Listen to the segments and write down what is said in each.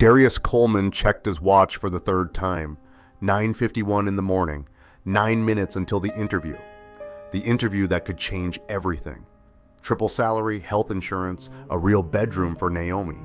Darius Coleman checked his watch for the third time. 9:51 in the morning, 9 minutes until the interview. The interview that could change everything. Triple salary, health insurance, a real bedroom for Naomi.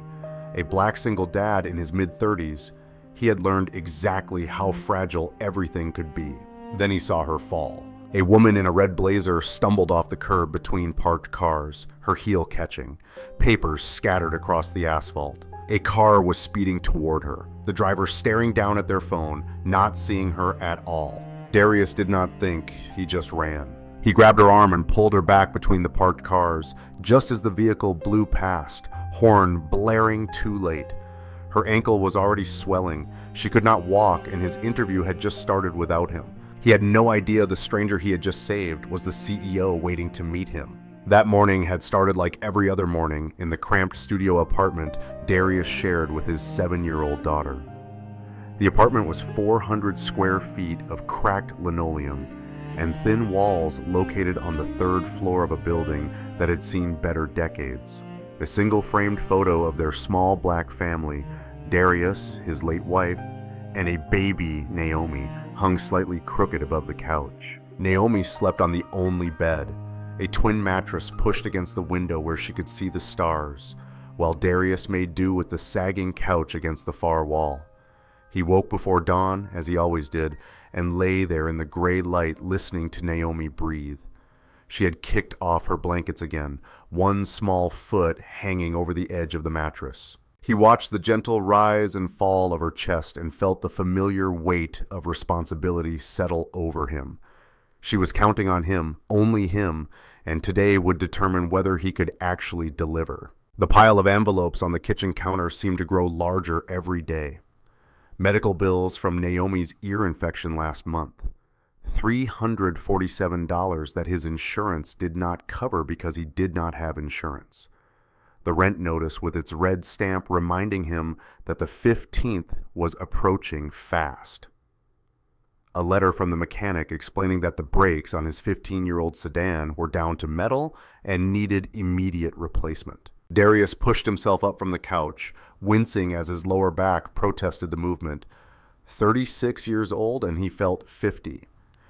A black single dad in his mid-30s, he had learned exactly how fragile everything could be. Then he saw her fall. A woman in a red blazer stumbled off the curb between parked cars, her heel catching, papers scattered across the asphalt. A car was speeding toward her, the driver staring down at their phone, not seeing her at all. Darius did not think, he just ran. He grabbed her arm and pulled her back between the parked cars, just as the vehicle blew past, horn blaring too late. Her ankle was already swelling, she could not walk, and his interview had just started without him. He had no idea the stranger he had just saved was the CEO waiting to meet him. That morning had started like every other morning in the cramped studio apartment Darius shared with his 7-year-old daughter. The apartment was 400 square feet of cracked linoleum and thin walls located on the 3rd floor of a building that had seen better decades. A single framed photo of their small black family, Darius, his late wife, and a baby, Naomi, hung slightly crooked above the couch. Naomi slept on the only bed, a twin mattress pushed against the window where she could see the stars, while Darius made do with the sagging couch against the far wall. He woke before dawn, as he always did, and lay there in the gray light listening to Naomi breathe. She had kicked off her blankets again, one small foot hanging over the edge of the mattress. He watched the gentle rise and fall of her chest and felt the familiar weight of responsibility settle over him. She was counting on him, only him, and today would determine whether he could actually deliver. The pile of envelopes on the kitchen counter seemed to grow larger every day. Medical bills from Naomi's ear infection last month. $347 that his insurance did not cover because he did not have insurance. The rent notice with its red stamp reminding him that the 15th was approaching fast. A letter from the mechanic explaining that the brakes on his 15-year-old sedan were down to metal and needed immediate replacement. Darius pushed himself up from the couch, wincing as his lower back protested the movement. 36 years old and he felt 50.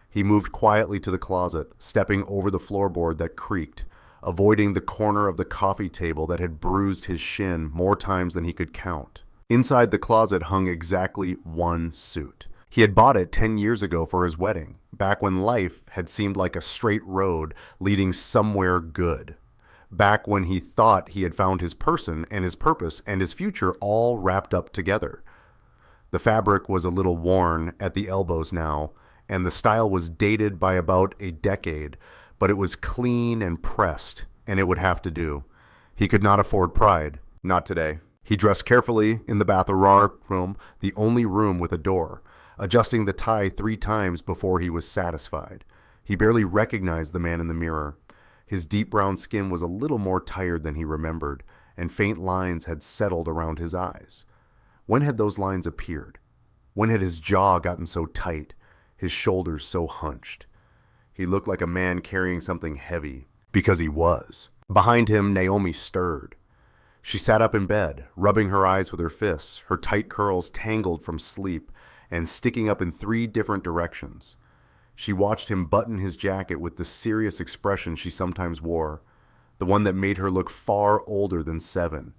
He moved quietly to the closet, stepping over the floorboard that creaked, avoiding the corner of the coffee table that had bruised his shin more times than he could count. Inside the closet hung exactly one suit. He had bought it 10 years ago for his wedding, back when life had seemed like a straight road leading somewhere good. Back when he thought he had found his person and his purpose and his future all wrapped up together. The fabric was a little worn at the elbows now, and the style was dated by about a decade, but it was clean and pressed, and it would have to do. He could not afford pride. Not today. He dressed carefully in the bathroom, the only room with a door, adjusting the tie 3 times before he was satisfied. He barely recognized the man in the mirror. His deep brown skin was a little more tired than he remembered, and faint lines had settled around his eyes. When had those lines appeared? When had his jaw gotten so tight, his shoulders so hunched? He looked like a man carrying something heavy, because he was. Behind him, Naomi stirred. She sat up in bed, rubbing her eyes with her fists, her tight curls tangled from sleep and sticking up in 3 different directions. She watched him button his jacket with the serious expression she sometimes wore, the one that made her look far older than 7,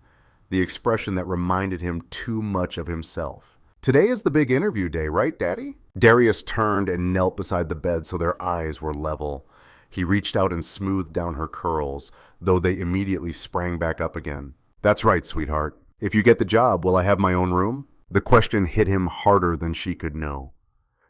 the expression that reminded him too much of himself. Today is the big interview day, right, Daddy? Darius turned and knelt beside the bed so their eyes were level. He reached out and smoothed down her curls, though they immediately sprang back up again. That's right, sweetheart. If you get the job, will I have my own room? The question hit him harder than she could know.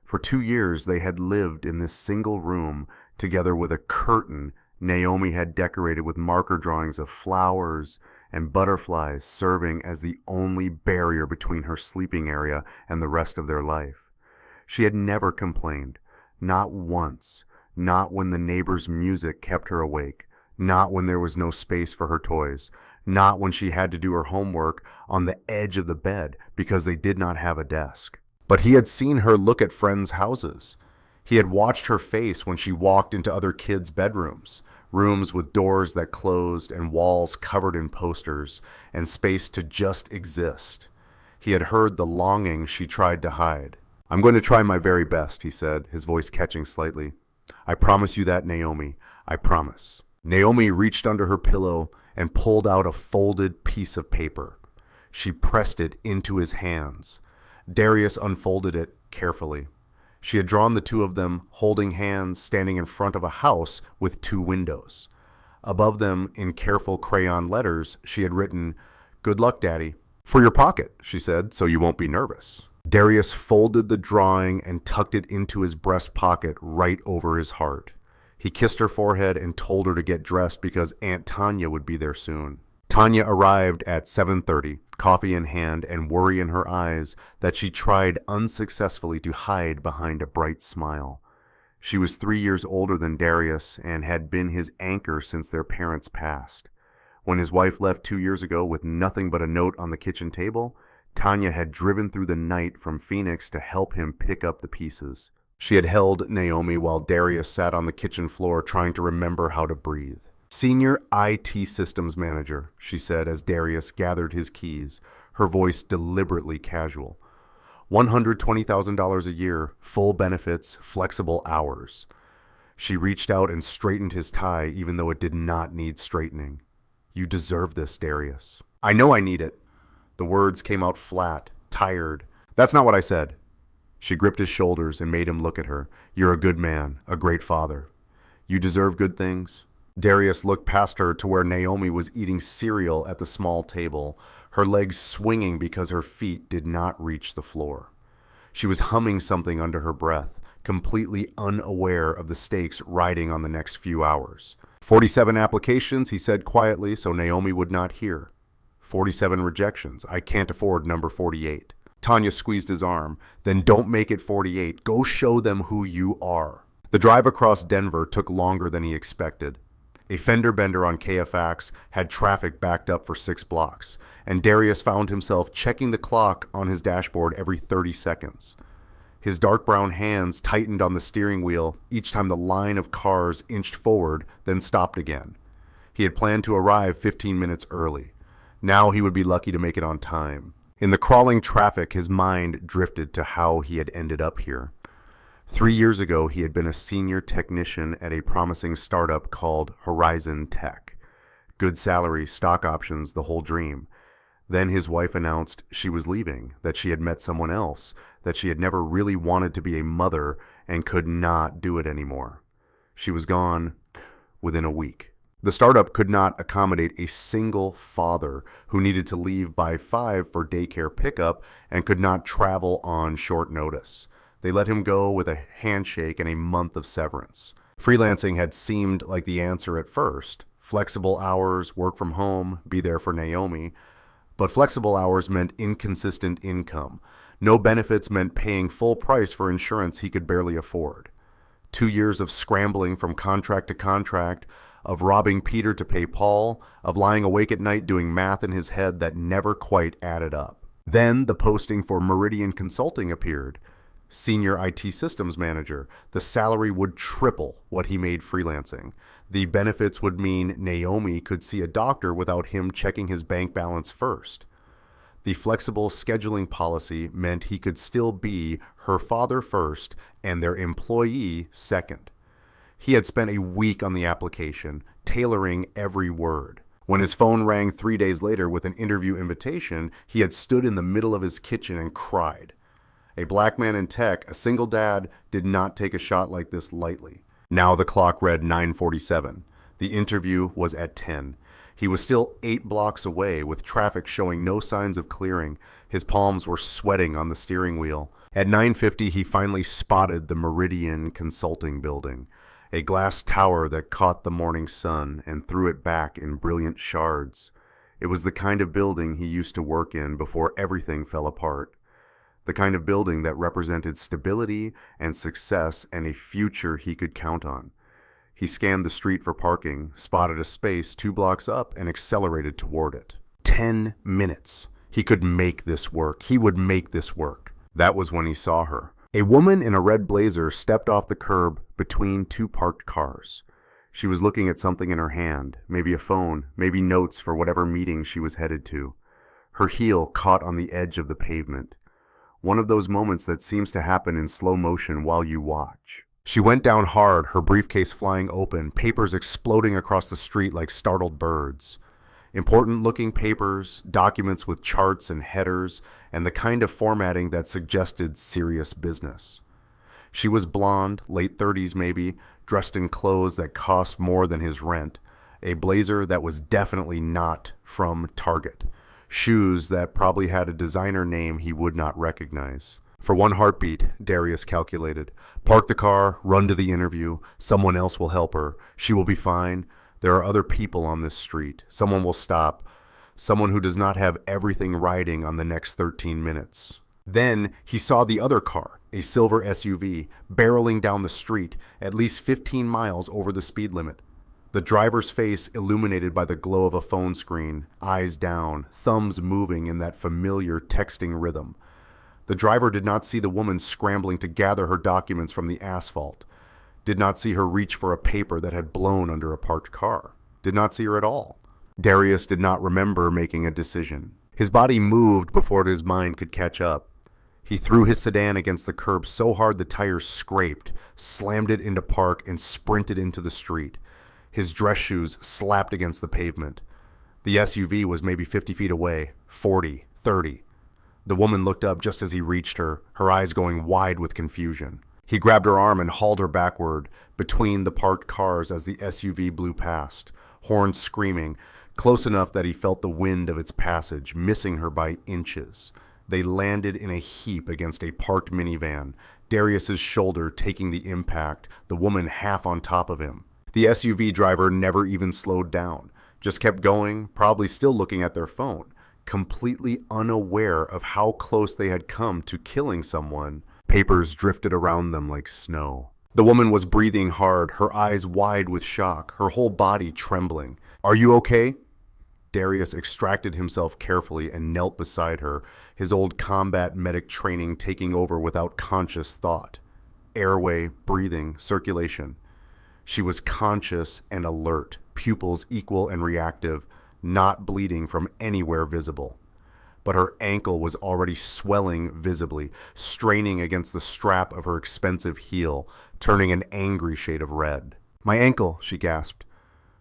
For 2 years, they had lived in this single room, together with a curtain Naomi had decorated with marker drawings of flowers and butterflies serving as the only barrier between her sleeping area and the rest of their life. She had never complained, not once, not when the neighbor's music kept her awake, not when there was no space for her toys, not when she had to do her homework on the edge of the bed because they did not have a desk. But he had seen her look at friends' houses. He had watched her face when she walked into other kids' bedrooms, rooms with doors that closed and walls covered in posters, and space to just exist. He had heard the longing she tried to hide. "I'm going to try my very best," he said, his voice catching slightly. "I promise you that, Naomi. I promise." Naomi reached under her pillow and pulled out a folded piece of paper. She pressed it into his hands. Darius unfolded it carefully. She had drawn the two of them holding hands, standing in front of a house with 2 windows. Above them, in careful crayon letters, she had written, "Good luck, Daddy." "For your pocket," she said, "so you won't be nervous." Darius folded the drawing and tucked it into his breast pocket right over his heart. He kissed her forehead and told her to get dressed because Aunt Tanya would be there soon. Tanya arrived at 7:30, coffee in hand and worry in her eyes that she tried unsuccessfully to hide behind a bright smile. She was 3 years older than Darius and had been his anchor since their parents passed. When his wife left 2 years ago with nothing but a note on the kitchen table, Tanya had driven through the night from Phoenix to help him pick up the pieces. She had held Naomi while Darius sat on the kitchen floor trying to remember how to breathe. "Senior IT Systems Manager," she said as Darius gathered his keys, her voice deliberately casual. $120,000 a year, full benefits, flexible hours. She reached out and straightened his tie even though it did not need straightening. "You deserve this, Darius." "I know I need it." The words came out flat, tired. "That's not what I said." She gripped his shoulders and made him look at her. "You're a good man, a great father. You deserve good things." Darius looked past her to where Naomi was eating cereal at the small table, her legs swinging because her feet did not reach the floor. She was humming something under her breath, completely unaware of the stakes riding on the next few hours. 47 applications, he said quietly so Naomi would not hear. 47 rejections. I can't afford number 48. Tanya squeezed his arm. "Then don't make it 48. Go show them who you are." The drive across Denver took longer than he expected. A fender bender on KFAX had traffic backed up for 6 blocks, and Darius found himself checking the clock on his dashboard every 30 seconds. His dark brown hands tightened on the steering wheel each time the line of cars inched forward, then stopped again. He had planned to arrive 15 minutes early. Now he would be lucky to make it on time. In the crawling traffic, his mind drifted to how he had ended up here. 3 years ago, he had been a senior technician at a promising startup called Horizon Tech. Good salary, stock options, the whole dream. Then his wife announced she was leaving, that she had met someone else, that she had never really wanted to be a mother and could not do it anymore. She was gone within a week. The startup could not accommodate a single father who needed to leave by 5 for daycare pickup and could not travel on short notice. They let him go with a handshake and a month of severance. Freelancing had seemed like the answer at first. Flexible hours, work from home, be there for Naomi. But flexible hours meant inconsistent income. No benefits meant paying full price for insurance he could barely afford. 2 years of scrambling from contract to contract, of robbing Peter to pay Paul, of lying awake at night doing math in his head that never quite added up. Then the posting for Meridian Consulting appeared. Senior IT Systems Manager. The salary would triple what he made freelancing. The benefits would mean Naomi could see a doctor without him checking his bank balance first. The flexible scheduling policy meant he could still be her father first and their employee second. He had spent a week on the application, tailoring every word. When his phone rang 3 days later with an interview invitation, he had stood in the middle of his kitchen and cried. A black man in tech, a single dad, did not take a shot like this lightly. Now the clock read 9:47. The interview was at 10. He was still 8 blocks away, with traffic showing no signs of clearing. His palms were sweating on the steering wheel. At 9:50, he finally spotted the Meridian Consulting building, a glass tower that caught the morning sun and threw it back in brilliant shards. It was the kind of building he used to work in before everything fell apart. The kind of building that represented stability and success and a future he could count on. He scanned the street for parking, spotted a space 2 blocks up, and accelerated toward it. 10 minutes. He could make this work. He would make this work. That was when he saw her. A woman in a red blazer stepped off the curb between 2 parked cars. She was looking at something in her hand, maybe a phone, maybe notes for whatever meeting she was headed to. Her heel caught on the edge of the pavement. One of those moments that seems to happen in slow motion while you watch. She went down hard, her briefcase flying open, papers exploding across the street like startled birds. Important-looking papers, documents with charts and headers, and the kind of formatting that suggested serious business. She was blonde, late 30s maybe, dressed in clothes that cost more than his rent, a blazer that was definitely not from Target, shoes that probably had a designer name he would not recognize. For one heartbeat, Darius calculated. Park the car, run to the interview. Someone else will help her. She will be fine. There are other people on this street. Someone will stop. Someone who does not have everything riding on the next 13 minutes. Then he saw the other car, a silver SUV, barreling down the street, at least 15 miles over the speed limit. The driver's face illuminated by the glow of a phone screen, eyes down, thumbs moving in that familiar texting rhythm. The driver did not see the woman scrambling to gather her documents from the asphalt, did not see her reach for a paper that had blown under a parked car, did not see her at all. Darius did not remember making a decision. His body moved before his mind could catch up. He threw his sedan against the curb so hard the tires scraped, slammed it into park, and sprinted into the street. His dress shoes slapped against the pavement. The SUV was maybe 50 feet away, 40, 30. The woman looked up just as he reached her, her eyes going wide with confusion. He grabbed her arm and hauled her backward, between the parked cars as the SUV blew past, horns screaming, close enough that he felt the wind of its passage, missing her by inches. They landed in a heap against a parked minivan, Darius's shoulder taking the impact, the woman half on top of him. The SUV driver never even slowed down, just kept going, probably still looking at their phone, completely unaware of how close they had come to killing someone. Papers drifted around them like snow. The woman was breathing hard, her eyes wide with shock, her whole body trembling. "Are you okay?" Darius extracted himself carefully and knelt beside her, his old combat medic training taking over without conscious thought. Airway, breathing, circulation. She was conscious and alert, pupils equal and reactive, not bleeding from anywhere visible. But her ankle was already swelling visibly, straining against the strap of her expensive heel, turning an angry shade of red. "My ankle," she gasped.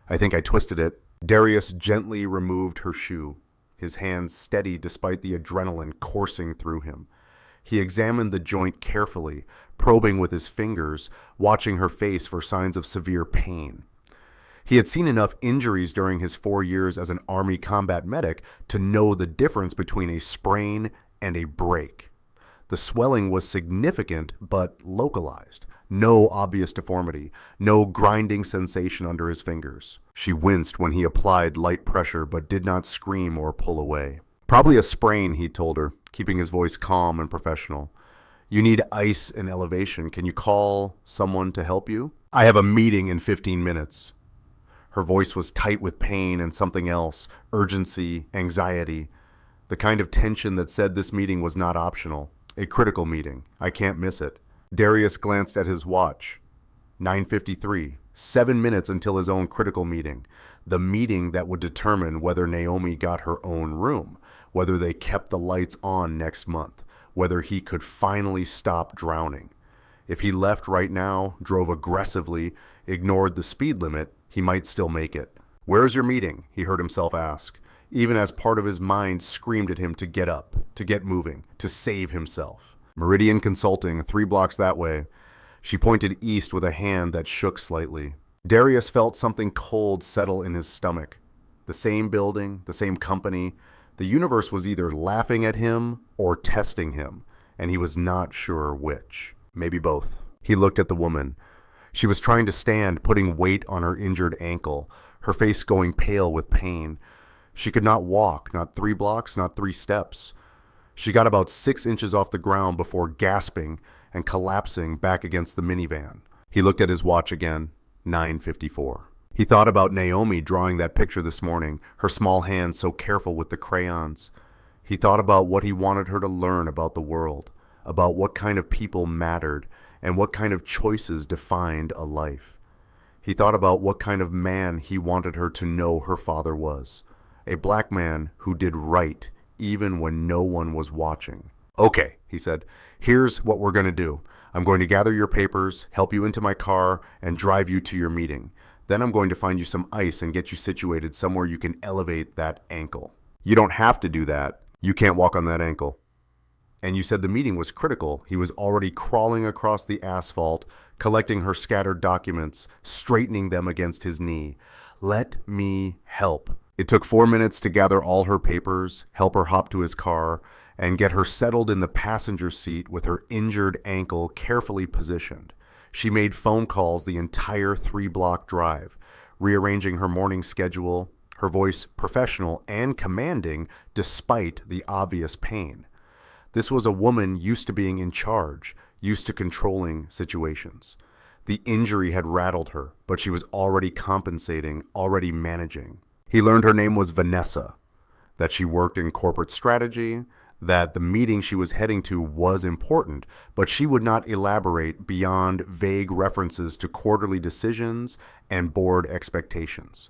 "I think I twisted it." Darius gently removed her shoe, his hands steady despite the adrenaline coursing through him. He examined the joint carefully, probing with his fingers, watching her face for signs of severe pain. He had seen enough injuries during his 4 years as an Army combat medic to know the difference between a sprain and a break. The swelling was significant but localized. No obvious deformity, no grinding sensation under his fingers. She winced when he applied light pressure but did not scream or pull away. "Probably a sprain," he told her, keeping his voice calm and professional. "You need ice and elevation. Can you call someone to help you?" "I have a meeting in 15 minutes. Her voice was tight with pain and something else, urgency, anxiety, the kind of tension that said this meeting was not optional, a critical meeting. I can't miss it. Darius glanced at his watch. 9:53, 7 minutes until his own critical meeting, the meeting that would determine whether Naomi got her own room, whether they kept the lights on next month, whether he could finally stop drowning. If he left right now, drove aggressively, ignored the speed limit, he might still make it. "Where's your meeting?" he heard himself ask, even as part of his mind screamed at him to get up, to get moving, to save himself. "Meridian Consulting, 3 blocks that way." She pointed east with a hand that shook slightly. Darius felt something cold settle in his stomach. The same building, the same company. The universe was either laughing at him or testing him, and he was not sure which. Maybe both. He looked at the woman. She was trying to stand, putting weight on her injured ankle, her face going pale with pain. She could not walk, not 3 blocks, not 3 steps. She got about 6 inches off the ground before gasping and collapsing back against the minivan. He looked at his watch again, 9:54. He thought about Naomi drawing that picture this morning, her small hands so careful with the crayons. He thought about what he wanted her to learn about the world, about what kind of people mattered, and what kind of choices defined a life. He thought about what kind of man he wanted her to know her father was. A black man who did right even when no one was watching. "Okay," he said, "here's what we're going to do. I'm going to gather your papers, help you into my car, and drive you to your meeting. Then I'm going to find you some ice and get you situated somewhere you can elevate that ankle. You don't have to do that. You can't walk on that ankle." And you said the meeting was critical. He was already crawling across the asphalt, collecting her scattered documents, straightening them against his knee. "Let me help." It took 4 minutes to gather all her papers, help her hop to his car, and get her settled in the passenger seat with her injured ankle carefully positioned. She made phone calls the entire 3-block drive, rearranging her morning schedule, her voice professional and commanding despite the obvious pain. This was a woman used to being in charge, used to controlling situations. The injury had rattled her, but she was already compensating, already managing. He learned her name was Vanessa, that she worked in corporate strategy, that the meeting she was heading to was important, but she would not elaborate beyond vague references to quarterly decisions and board expectations.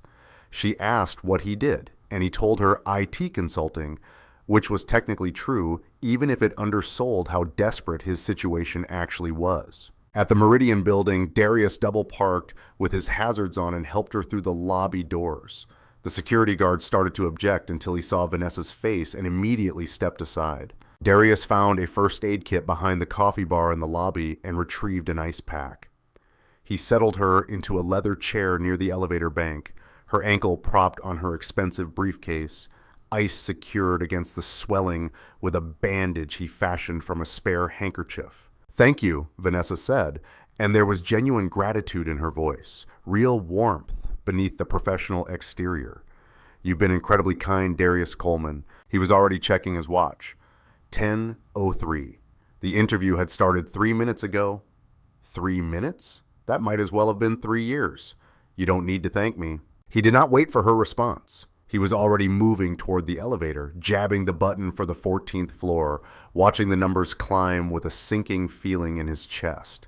She asked what he did, and he told her IT consulting, which was technically true, even if it undersold how desperate his situation actually was. At the Meridian building, Darius double-parked with his hazards on and helped her through the lobby doors. The security guard started to object until he saw Vanessa's face and immediately stepped aside. Darius found a first aid kit behind the coffee bar in the lobby and retrieved an ice pack. He settled her into a leather chair near the elevator bank, her ankle propped on her expensive briefcase, ice secured against the swelling with a bandage he fashioned from a spare handkerchief. "Thank you," Vanessa said, and there was genuine gratitude in her voice, real warmth beneath the professional exterior. "You've been incredibly kind, Darius Coleman." He was already checking his watch. 10:03. The interview had started 3 minutes ago. 3 minutes? That might as well have been 3 years. "You don't need to thank me." He did not wait for her response. He was already moving toward the elevator, jabbing the button for the 14th floor, watching the numbers climb with a sinking feeling in his chest.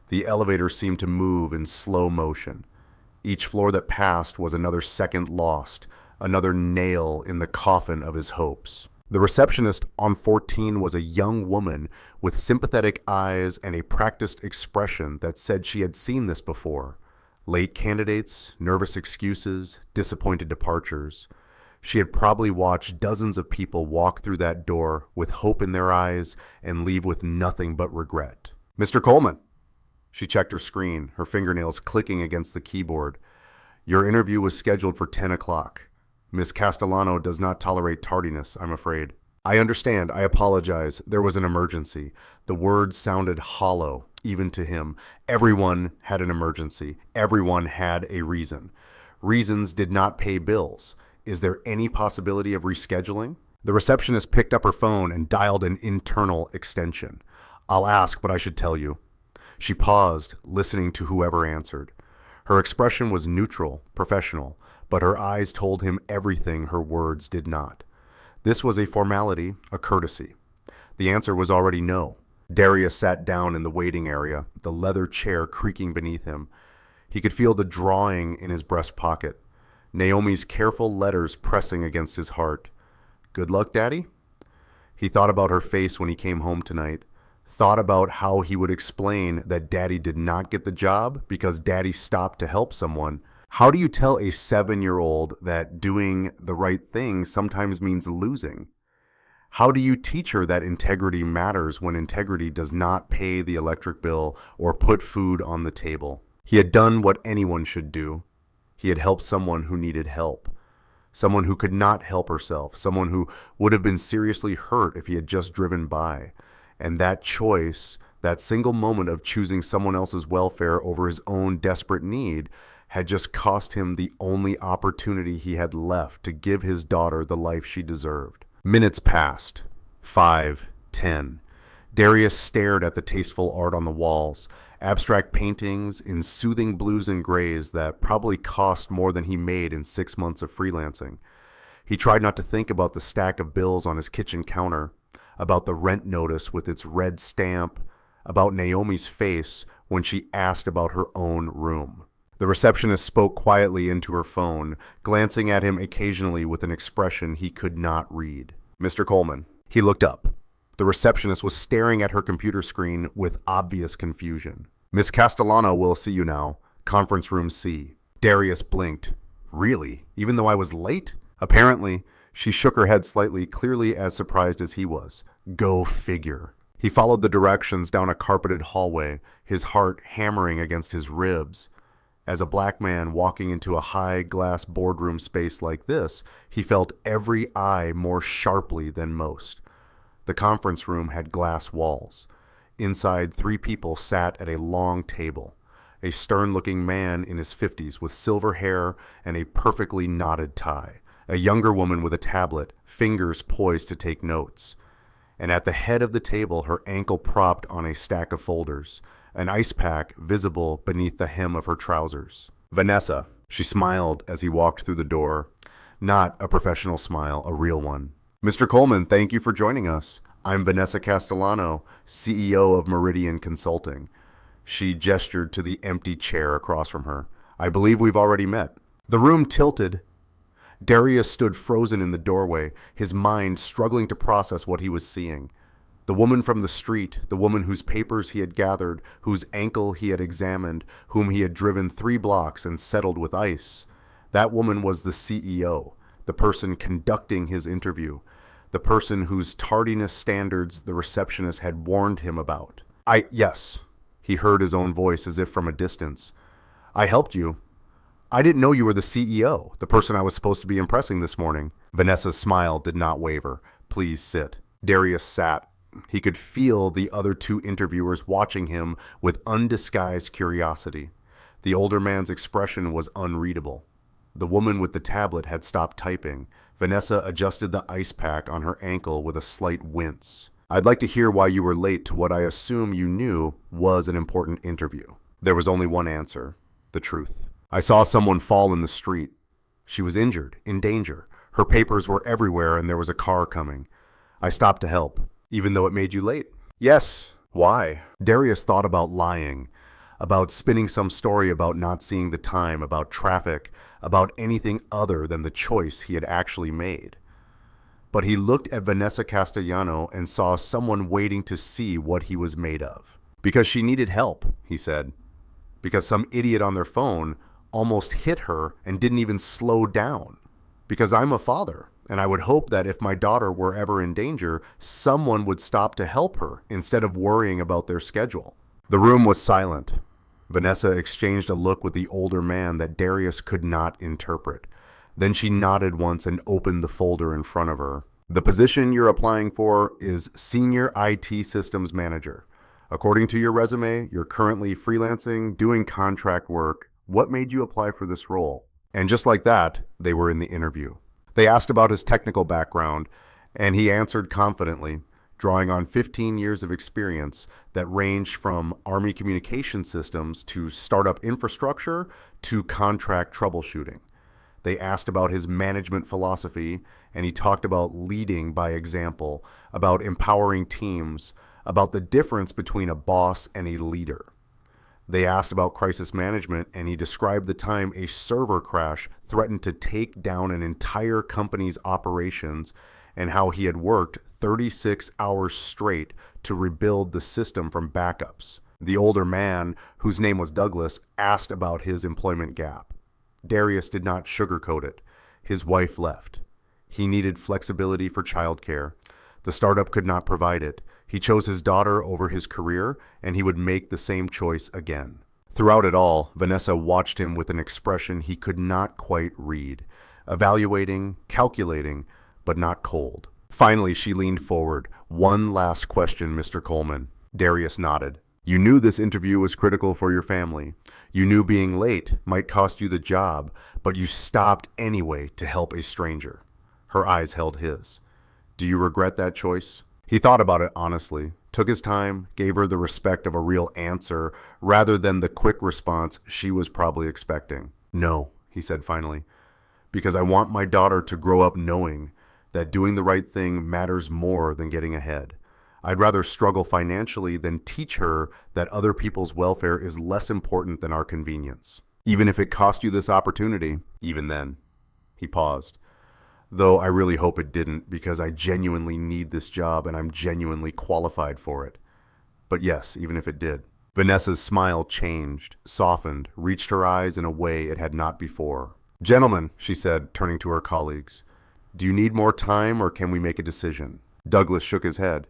The elevator seemed to move in slow motion. Each floor that passed was another second lost, another nail in the coffin of his hopes. The receptionist on 14 was a young woman with sympathetic eyes and a practiced expression that said she had seen this before. Late candidates, nervous excuses, disappointed departures. She had probably watched dozens of people walk through that door with hope in their eyes and leave with nothing but regret. "Mr. Coleman." She checked her screen, her fingernails clicking against the keyboard. "Your interview was scheduled for 10 o'clock. Miss Castellano does not tolerate tardiness, I'm afraid." "I understand. I apologize. There was an emergency." The words sounded hollow, even to him. Everyone had an emergency. Everyone had a reason. Reasons did not pay bills. Is there any possibility of rescheduling? The receptionist picked up her phone and dialed an internal extension. "I'll ask, but I should tell you." She paused, listening to whoever answered. Her expression was neutral, professional, but her eyes told him everything her words did not. This was a formality, a courtesy. The answer was already no. Darius sat down in the waiting area, the leather chair creaking beneath him. He could feel the drawing in his breast pocket, Naomi's careful letters pressing against his heart. "Good luck, Daddy?" He thought about her face when he came home tonight, thought about how he would explain that Daddy did not get the job because Daddy stopped to help someone. How do you tell a 7-year-old that doing the right thing sometimes means losing? How do you teach her that integrity matters when integrity does not pay the electric bill or put food on the table? He had done what anyone should do. He had helped someone who needed help. Someone who could not help herself. Someone who would have been seriously hurt if he had just driven by. And that choice, that single moment of choosing someone else's welfare over his own desperate need, had just cost him the only opportunity he had left to give his daughter the life she deserved. Minutes passed. 5, 10. Darius stared at the tasteful art on the walls, abstract paintings in soothing blues and grays that probably cost more than he made in 6 months of freelancing. He tried not to think about the stack of bills on his kitchen counter, about the rent notice with its red stamp, about Naomi's face when she asked about her own room. The receptionist spoke quietly into her phone, glancing at him occasionally with an expression he could not read. Mr. Coleman. He looked up. The receptionist was staring at her computer screen with obvious confusion. Miss Castellano will see you now. Conference room C. Darius blinked. Really? Even though I was late? Apparently, she shook her head slightly, clearly as surprised as he was. Go figure. He followed the directions down a carpeted hallway, his heart hammering against his ribs. As a black man walking into a high glass boardroom space like this, he felt every eye more sharply than most. The conference room had glass walls. Inside, 3 people sat at a long table. A stern-looking man in his 50s with silver hair and a perfectly knotted tie. A younger woman with a tablet, fingers poised to take notes. And at the head of the table, her ankle propped on a stack of folders, an ice pack visible beneath the hem of her trousers. Vanessa, she smiled as he walked through the door. Not a professional smile, a real one. Mr. Coleman, thank you for joining us. I'm Vanessa Castellano, CEO of Meridian Consulting. She gestured to the empty chair across from her. I believe we've already met. The room tilted. Darius stood frozen in the doorway, his mind struggling to process what he was seeing. The woman from the street, the woman whose papers he had gathered, whose ankle he had examined, whom he had driven 3 blocks and settled with ice. That woman was the CEO, the person conducting his interview, the person whose tardiness standards the receptionist had warned him about. Yes, he heard his own voice as if from a distance. I helped you. I didn't know you were the CEO, the person I was supposed to be impressing this morning. Vanessa's smile did not waver. Please sit. Darius sat. He could feel the other 2 interviewers watching him with undisguised curiosity. The older man's expression was unreadable. The woman with the tablet had stopped typing. Vanessa adjusted the ice pack on her ankle with a slight wince. I'd like to hear why you were late to what I assume you knew was an important interview. There was only one answer, the truth. I saw someone fall in the street. She was injured, in danger. Her papers were everywhere and there was a car coming. I stopped to help, even though it made you late. Yes. Why? Darius thought about lying, about spinning some story about not seeing the time, about traffic, about anything other than the choice he had actually made. But he looked at Vanessa Castellano and saw someone waiting to see what he was made of. Because she needed help, he said. Because some idiot on their phone almost hit her and didn't even slow down. Because I'm a father, and I would hope that if my daughter were ever in danger, someone would stop to help her instead of worrying about their schedule. The room was silent. Vanessa exchanged a look with the older man that Darius could not interpret. Then she nodded once and opened the folder in front of her. The position you're applying for is Senior IT Systems Manager. According to your resume, you're currently freelancing, doing contract work. What made you apply for this role? And just like that, they were in the interview. They asked about his technical background, and he answered confidently, drawing on 15 years of experience that ranged from Army communication systems to startup infrastructure to contract troubleshooting. They asked about his management philosophy, and he talked about leading by example, about empowering teams, about the difference between a boss and a leader. They asked about crisis management, and he described the time a server crash threatened to take down an entire company's operations and how he had worked 36 hours straight to rebuild the system from backups. The older man, whose name was Douglas, asked about his employment gap. Darius did not sugarcoat it. His wife left. He needed flexibility for childcare. The startup could not provide it. He chose his daughter over his career, and he would make the same choice again. Throughout it all, Vanessa watched him with an expression he could not quite read, evaluating, calculating, but not cold. Finally, she leaned forward. One last question, Mr. Coleman. Darius nodded. You knew this interview was critical for your family. You knew being late might cost you the job, but you stopped anyway to help a stranger. Her eyes held his. Do you regret that choice? He thought about it honestly, took his time, gave her the respect of a real answer rather than the quick response she was probably expecting. No, he said finally, because I want my daughter to grow up knowing that doing the right thing matters more than getting ahead. I'd rather struggle financially than teach her that other people's welfare is less important than our convenience. Even if it cost you this opportunity, even then. He paused. Though I really hope it didn't, because I genuinely need this job and I'm genuinely qualified for it. But yes, even if it did. Vanessa's smile changed, softened, reached her eyes in a way it had not before. "Gentlemen," she said, turning to her colleagues, "do you need more time or can we make a decision?" Douglas shook his head.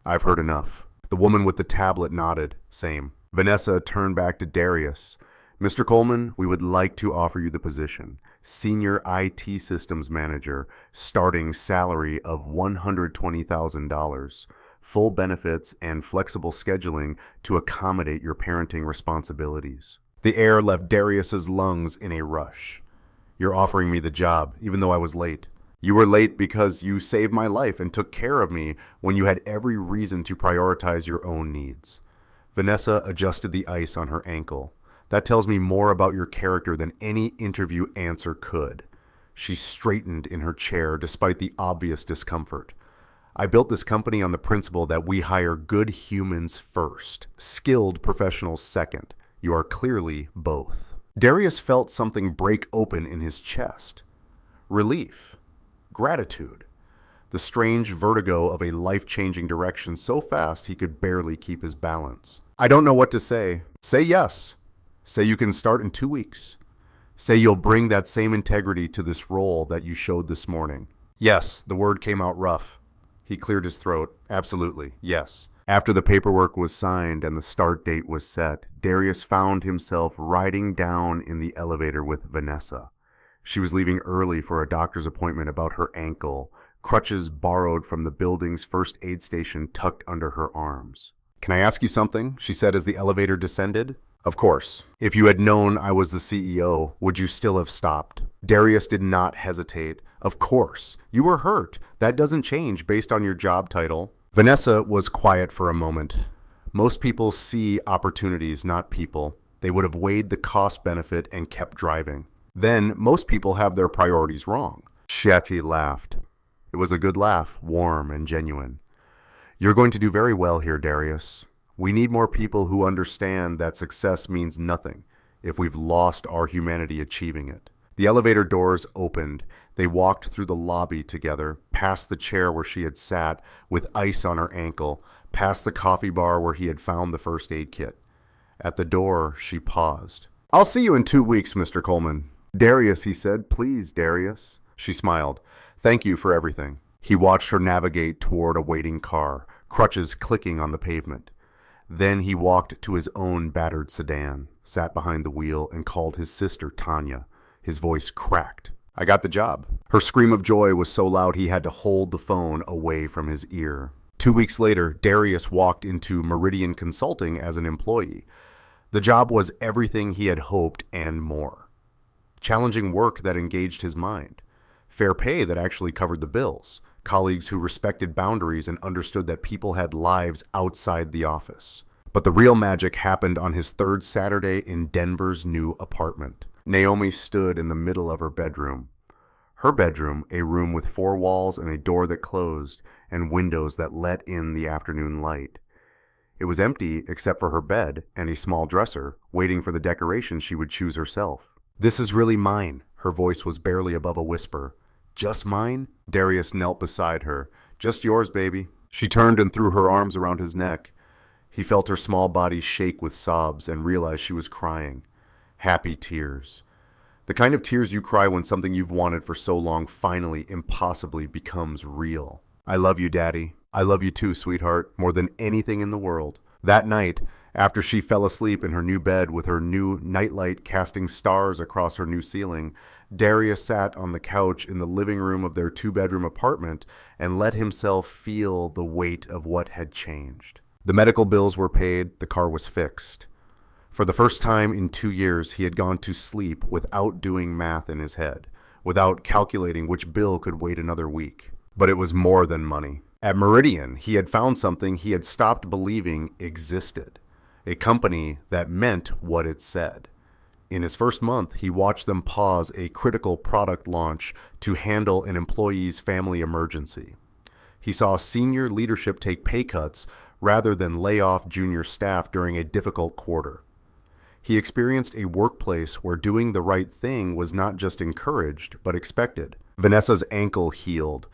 "I've heard enough." The woman with the tablet nodded. Same. Vanessa turned back to Darius. "Mr. Coleman, we would like to offer you the position. Senior IT Systems Manager, starting salary of $120,000. Full benefits and flexible scheduling to accommodate your parenting responsibilities." The air left Darius's lungs in a rush. "You're offering me the job, even though I was late. You were late because you saved my life and took care of me when you had every reason to prioritize your own needs." Vanessa adjusted the ice on her ankle. "That tells me more about your character than any interview answer could." She straightened in her chair despite the obvious discomfort. "I built this company on the principle that we hire good humans first, skilled professionals second. You are clearly both." Darius felt something break open in his chest. Relief. Gratitude. The strange vertigo of a life-changing direction so fast he could barely keep his balance. "I don't know what to say. Say yes. Say you can start in 2 weeks. Say you'll bring that same integrity to this role that you showed this morning." "Yes," the word came out rough. He cleared his throat. "Absolutely, yes." After the paperwork was signed and the start date was set, Darius found himself riding down in the elevator with Vanessa. She was leaving early for a doctor's appointment about her ankle, crutches borrowed from the building's first aid station tucked under her arms. "Can I ask you something?" she said as the elevator descended. "Of course. If you had known I was the CEO, would you still have stopped?" Darius did not hesitate. "Of course. You were hurt. That doesn't change based on your job title." Vanessa was quiet for a moment. Most people see opportunities, not people. They would have weighed the cost-benefit and kept driving. Then, most people have their priorities wrong. Shetty laughed. It was a good laugh, warm and genuine. "You're going to do very well here, Darius. We need more people who understand that success means nothing if we've lost our humanity achieving it." The elevator doors opened. They walked through the lobby together, past the chair where she had sat with ice on her ankle, past the coffee bar where he had found the first aid kit. At the door, she paused. "I'll see you in 2 weeks, Mr. Coleman." "Darius," he said. "Please, Darius." She smiled. "Thank you for everything." He watched her navigate toward a waiting car, crutches clicking on the pavement. Then he walked to his own battered sedan, sat behind the wheel, and called his sister, Tanya. His voice cracked. "I got the job." Her scream of joy was so loud he had to hold the phone away from his ear. 2 weeks later, Darius walked into Meridian Consulting as an employee. The job was everything he had hoped and more. Challenging work that engaged his mind. Fair pay that actually covered the bills. Colleagues who respected boundaries and understood that people had lives outside the office. But the real magic happened on his third Saturday in Denver's new apartment. Naomi stood in the middle of her bedroom. Her bedroom, a room with 4 walls and a door that closed, and windows that let in the afternoon light. It was empty except for her bed and a small dresser, waiting for the decorations she would choose herself. "This is really mine." Her voice was barely above a whisper. "Just mine?" Darius knelt beside her. "Just yours, baby." She turned and threw her arms around his neck. He felt her small body shake with sobs and realized she was crying. Happy tears. The kind of tears you cry when something you've wanted for so long finally, impossibly becomes real. "I love you, Daddy. I love you too, sweetheart, more than anything in the world." That night, after she fell asleep in her new bed with her new nightlight casting stars across her new ceiling, Darius sat on the couch in the living room of their 2-bedroom apartment and let himself feel the weight of what had changed. The medical bills were paid, the car was fixed. For the first time in 2 years, he had gone to sleep without doing math in his head, without calculating which bill could wait another week. But it was more than money. At Meridian, he had found something he had stopped believing existed. A company that meant what it said. In his first month, he watched them pause a critical product launch to handle an employee's family emergency. He saw senior leadership take pay cuts rather than lay off junior staff during a difficult quarter. He experienced a workplace where doing the right thing was not just encouraged, but expected. Vanessa's ankle healed.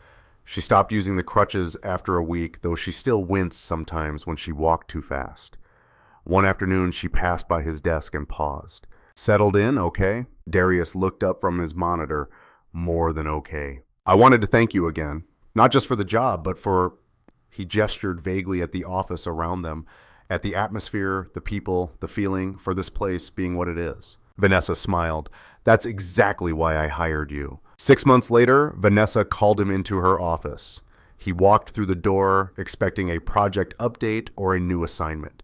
She stopped using the crutches after a week, though she still winced sometimes when she walked too fast. One afternoon, she passed by his desk and paused. "Settled in, okay?" Darius looked up from his monitor. "More than okay. I wanted to thank you again. Not just for the job, but for..." He gestured vaguely at the office around them, at the atmosphere, the people, the feeling for this place being what it is. Vanessa smiled. "That's exactly why I hired you." 6 months later, Vanessa called him into her office. He walked through the door, expecting a project update or a new assignment.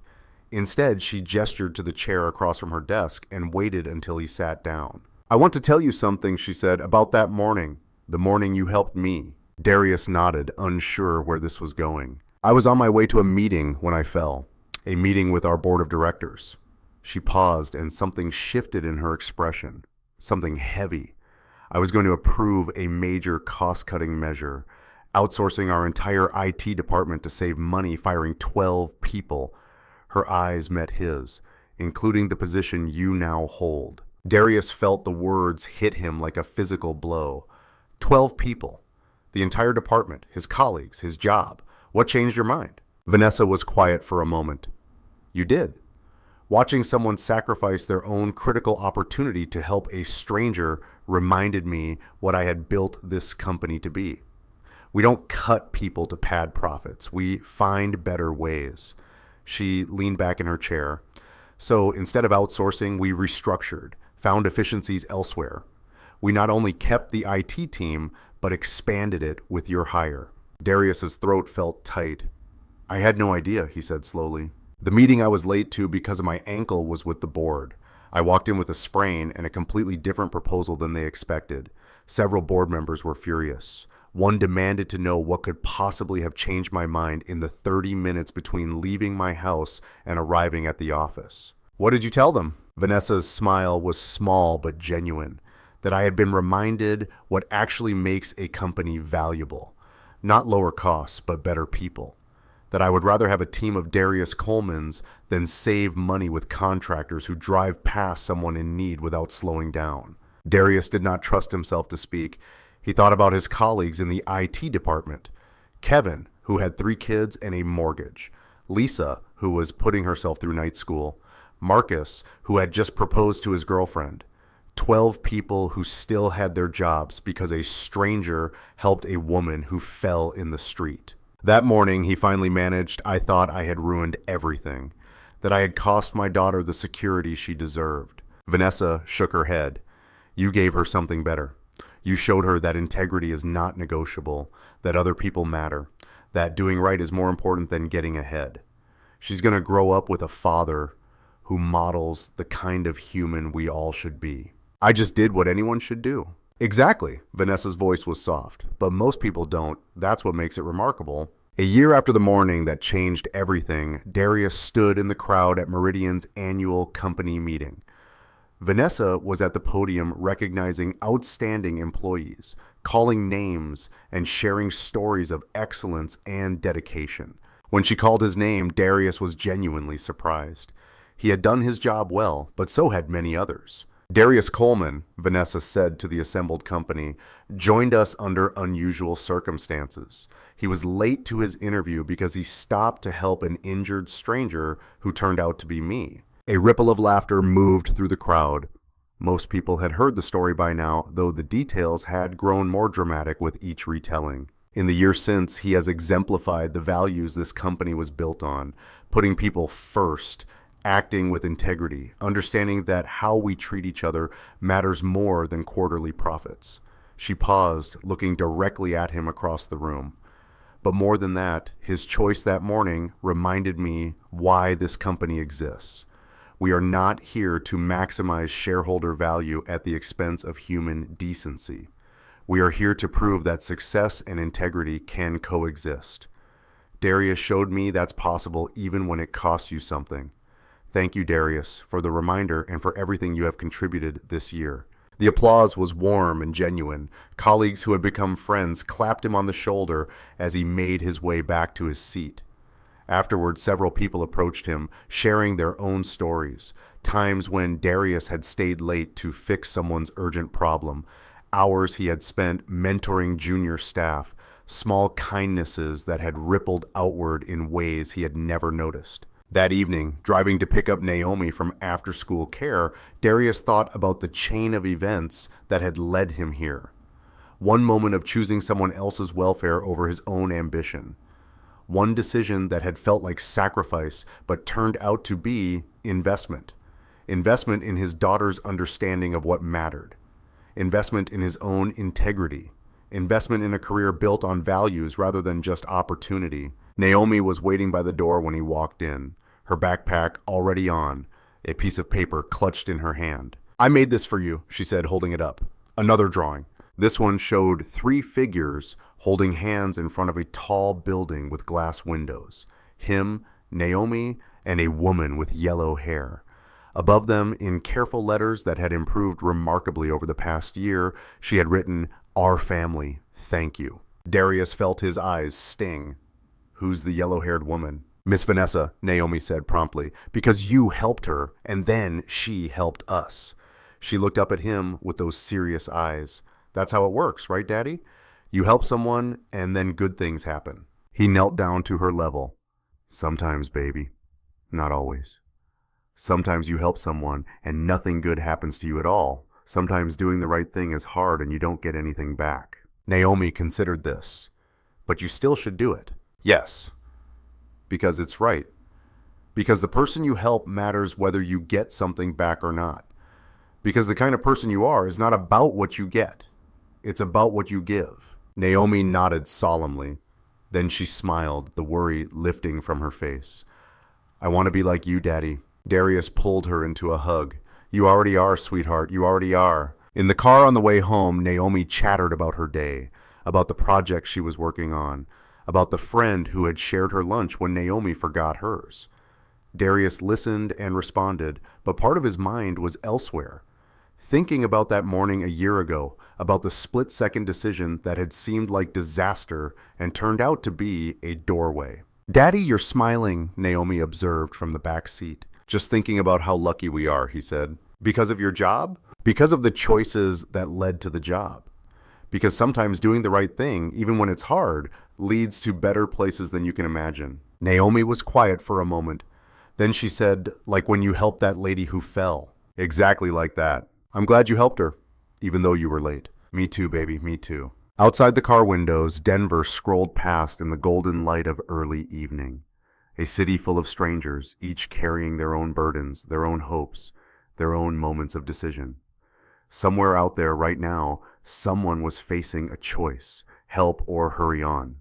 Instead, she gestured to the chair across from her desk and waited until he sat down. "I want to tell you something," she said, "about that morning, the morning you helped me." Darius nodded, unsure where this was going. "I was on my way to a meeting when I fell, a meeting with our board of directors." She paused, and something shifted in her expression, something heavy. "I was going to approve a major cost-cutting measure, outsourcing our entire IT department to save money, firing 12 people. Her eyes met his, including the position you now hold. Darius felt the words hit him like a physical blow. 12 people. The entire department, his colleagues, his job. What changed your mind? Vanessa was quiet for a moment. You did. Watching someone sacrifice their own critical opportunity to help a stranger reminded me what I had built this company to be. We don't cut people to pad profits. We find better ways. She leaned back in her chair. So instead of outsourcing, we restructured, found efficiencies elsewhere. We not only kept the IT team, but expanded it with your hire. Darius's throat felt tight. I had no idea, he said slowly. The meeting I was late to because of my ankle was with the board. I walked in with a sprain and a completely different proposal than they expected. Several board members were furious. One demanded to know what could possibly have changed my mind in the 30 minutes between leaving my house and arriving at the office. What did you tell them? Vanessa's smile was small but genuine. That I had been reminded what actually makes a company valuable. Not lower costs, but better people. That I would rather have a team of Darius Colemans than save money with contractors who drive past someone in need without slowing down. Darius did not trust himself to speak. He thought about his colleagues in the IT department. Kevin, who had 3 kids and a mortgage. Lisa, who was putting herself through night school. Marcus, who had just proposed to his girlfriend. 12 people who still had their jobs because a stranger helped a woman who fell in the street. That morning, he finally managed. I thought I had ruined everything. That I had cost my daughter the security she deserved. Vanessa shook her head. You gave her something better. You showed her that integrity is not negotiable, that other people matter, that doing right is more important than getting ahead. She's going to grow up with a father who models the kind of human we all should be. I just did what anyone should do. Exactly. Vanessa's voice was soft, but most people don't. That's what makes it remarkable. A year after the morning that changed everything, Darius stood in the crowd at Meridian's annual company meeting. Vanessa was at the podium recognizing outstanding employees, calling names, and sharing stories of excellence and dedication. When she called his name, Darius was genuinely surprised. He had done his job well, but so had many others. Darius Coleman, Vanessa said to the assembled company, joined us under unusual circumstances. He was late to his interview because he stopped to help an injured stranger who turned out to be me. A ripple of laughter moved through the crowd. Most people had heard the story by now, though the details had grown more dramatic with each retelling. In the years since, he has exemplified the values this company was built on, putting people first, acting with integrity, understanding that how we treat each other matters more than quarterly profits. She paused, looking directly at him across the room. But more than that, his choice that morning reminded me why this company exists. We are not here to maximize shareholder value at the expense of human decency. We are here to prove that success and integrity can coexist. Darius showed me that's possible even when it costs you something. Thank you, Darius, for the reminder and for everything you have contributed this year. The applause was warm and genuine. Colleagues who had become friends clapped him on the shoulder as he made his way back to his seat. Afterward, several people approached him, sharing their own stories, times when Darius had stayed late to fix someone's urgent problem, hours he had spent mentoring junior staff, small kindnesses that had rippled outward in ways he had never noticed. That evening, driving to pick up Naomi from after-school care, Darius thought about the chain of events that had led him here. One moment of choosing someone else's welfare over his own ambition. One decision that had felt like sacrifice but turned out to be investment. Investment in his daughter's understanding of what mattered. Investment in his own integrity. Investment in a career built on values rather than just opportunity. Naomi was waiting by the door when he walked in, her backpack already on, a piece of paper clutched in her hand. "I made this for you," she said, holding it up. Another drawing. This one showed 3 figures holding hands in front of a tall building with glass windows. Him, Naomi, and a woman with yellow hair. Above them, in careful letters that had improved remarkably over the past year, she had written, "Our family, thank you." Darius felt his eyes sting. "Who's the yellow-haired woman?" "Miss Vanessa," Naomi said promptly, "because you helped her, and then she helped us." She looked up at him with those serious eyes. "That's how it works, right, Daddy? You help someone, and then good things happen." He knelt down to her level. "Sometimes, baby. Not always. Sometimes you help someone, and nothing good happens to you at all. Sometimes doing the right thing is hard, and you don't get anything back." Naomi considered this. "But you still should do it." "Yes. Because it's right. Because the person you help matters whether you get something back or not. Because the kind of person you are is not about what you get. It's about what you give." Naomi nodded solemnly. Then she smiled, the worry lifting from her face. "I want to be like you, Daddy." Darius pulled her into a hug. "You already are, sweetheart. You already are." In the car on the way home, Naomi chattered about her day, about the project she was working on, about the friend who had shared her lunch when Naomi forgot hers. Darius listened and responded, but part of his mind was elsewhere. Thinking about that morning a year ago, about the split-second decision that had seemed like disaster and turned out to be a doorway. "Daddy, you're smiling," Naomi observed from the back seat. "Just thinking about how lucky we are," he said. "Because of your job?" "Because of the choices that led to the job. Because sometimes doing the right thing, even when it's hard, leads to better places than you can imagine." Naomi was quiet for a moment. Then she said, "Like when you helped that lady who fell." "Exactly like that. I'm glad you helped her, even though you were late." "Me too, baby, me too." Outside the car windows, Denver scrolled past in the golden light of early evening. A city full of strangers, each carrying their own burdens, their own hopes, their own moments of decision. Somewhere out there right now, someone was facing a choice, help or hurry on,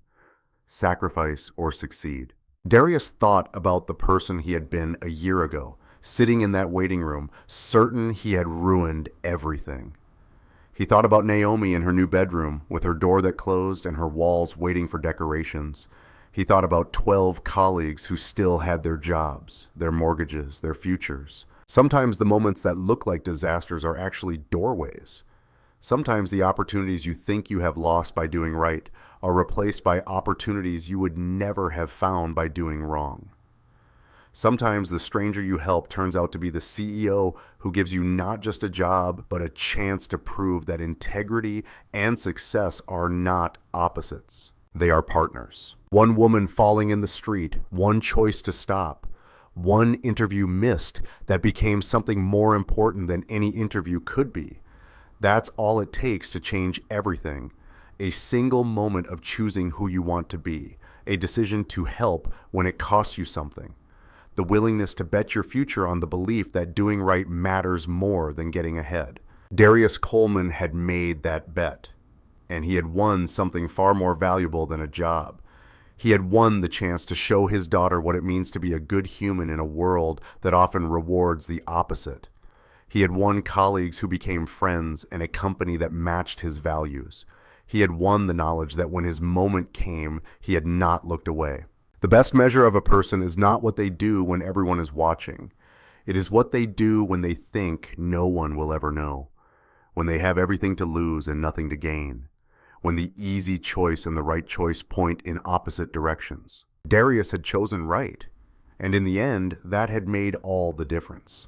sacrifice or succeed. Darius thought about the person he had been a year ago, sitting in that waiting room, certain he had ruined everything. He thought about Naomi in her new bedroom, with her door that closed and her walls waiting for decorations. He thought about 12 colleagues who still had their jobs, their mortgages, their futures. Sometimes the moments that look like disasters are actually doorways. Sometimes the opportunities you think you have lost by doing right are replaced by opportunities you would never have found by doing wrong. Sometimes the stranger you help turns out to be the CEO who gives you not just a job, but a chance to prove that integrity and success are not opposites. They are partners. One woman falling in the street, one choice to stop, one interview missed that became something more important than any interview could be. That's all it takes to change everything. A single moment of choosing who you want to be, a decision to help when it costs you something. The willingness to bet your future on the belief that doing right matters more than getting ahead. Darius Coleman had made that bet, and he had won something far more valuable than a job. He had won the chance to show his daughter what it means to be a good human in a world that often rewards the opposite. He had won colleagues who became friends and a company that matched his values. He had won the knowledge that when his moment came, he had not looked away. The best measure of a person is not what they do when everyone is watching. It is what they do when they think no one will ever know, when they have everything to lose and nothing to gain, when the easy choice and the right choice point in opposite directions. Darius had chosen right, and in the end, that had made all the difference.